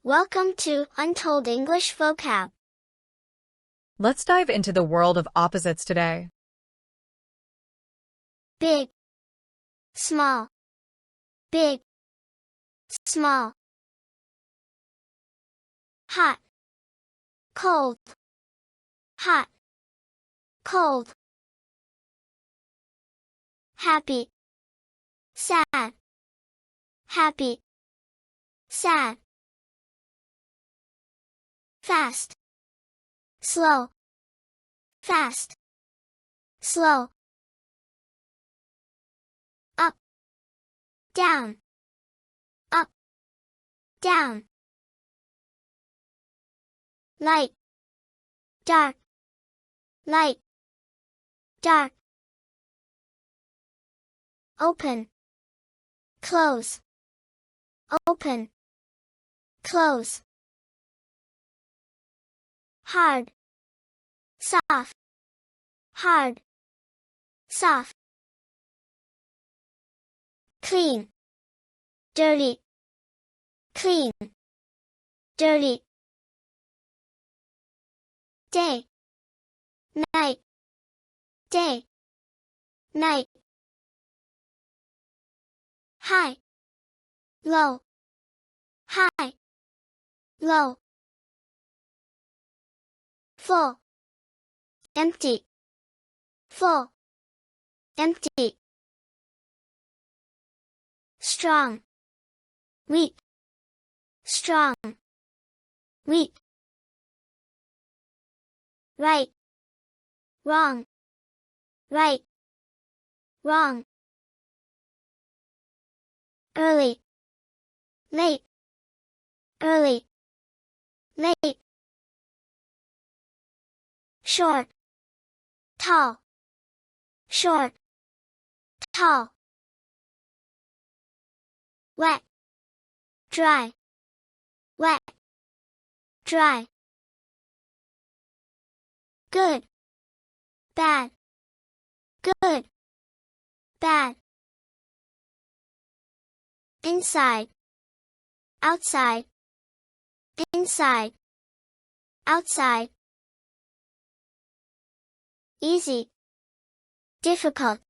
Welcome to Untold English Vocab. Let's dive into the world of opposites today. Big, small, big, small. Hot, cold, hot, cold. Happy, sad, happy, sad. Fast, slow, fast, slow. Up, down, up, down. Light, dark, light, dark. Open, close, open, close. Hard, soft, hard, soft. Clean, dirty, clean, dirty. Day, night, day, night. High, low, high, low. Full, empty, full, empty. Strong, weak, strong, weak. Right, wrong, right, wrong. Early, late, early, late. Short, tall, short, tall. Wet, dry, wet, dry. Good, bad, good, bad. Inside, outside, inside, outside. Easy, difficult,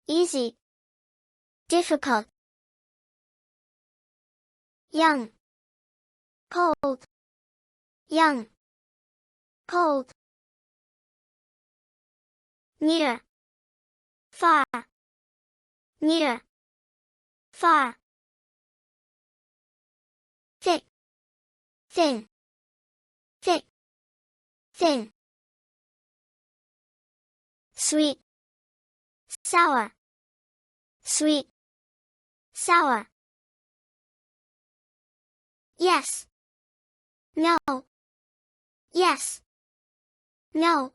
easy, difficult. Young, cold, young, cold. Near, far, near, far. Thick, thin, thick, thin. Sweet, sour, sweet, sour. Yes, no, yes, no.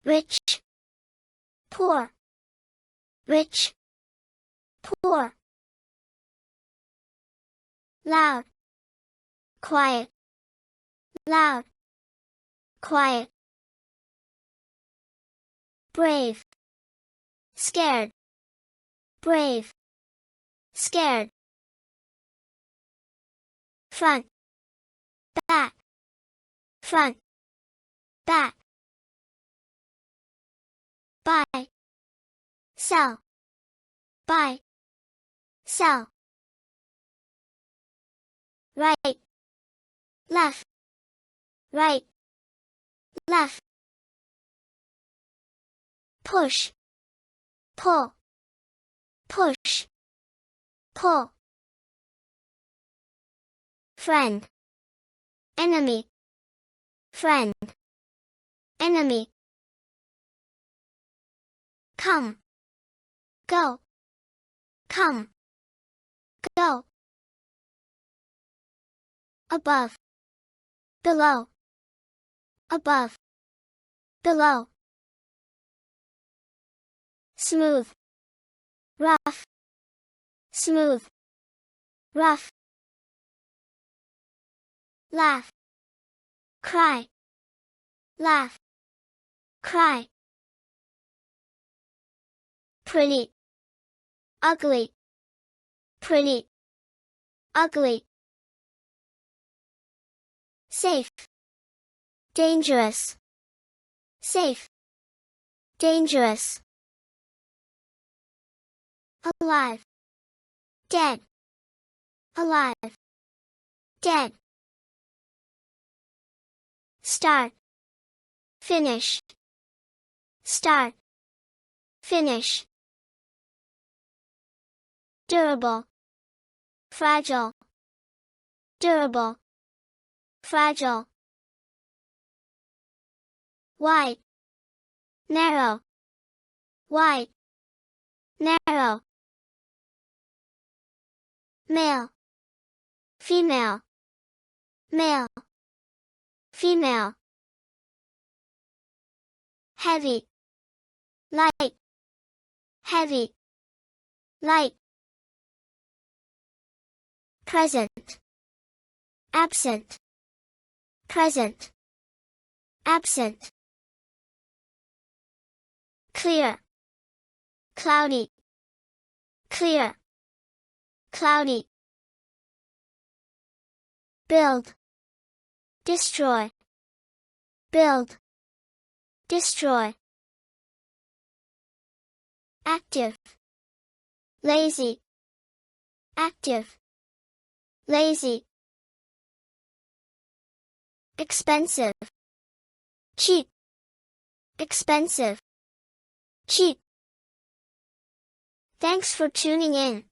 Rich, poor, rich, poor. Loud, quiet, loud, quiet. Brave, scared, brave, scared. Front, back, front, back. Buy, sell, buy, sell. Right, left, right, left. Push, pull, push, pull. Friend, enemy, friend, enemy. Come, go, come, go. Above, below, above, below. Smooth, rough, smooth, rough. Laugh, cry, laugh, cry. Pretty, ugly, pretty, ugly, safe, dangerous, safe, dangerous, alive, dead, alive, dead, start, finish, start, finish, durable, fragile, durable, fragile, wide, narrow, wide, narrow, male, female, male, female, heavy, light, heavy, light, present, absent, present, absent, clear, cloudy, clear, cloudy, build, destroy, build, destroy, active, lazy, active, lazy, expensive, cheap, expensive, cheap. Thanks for tuning in.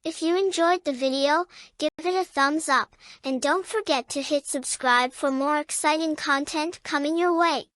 If you enjoyed the video, give it a thumbs up, and don't forget to hit subscribe for more exciting content coming your way.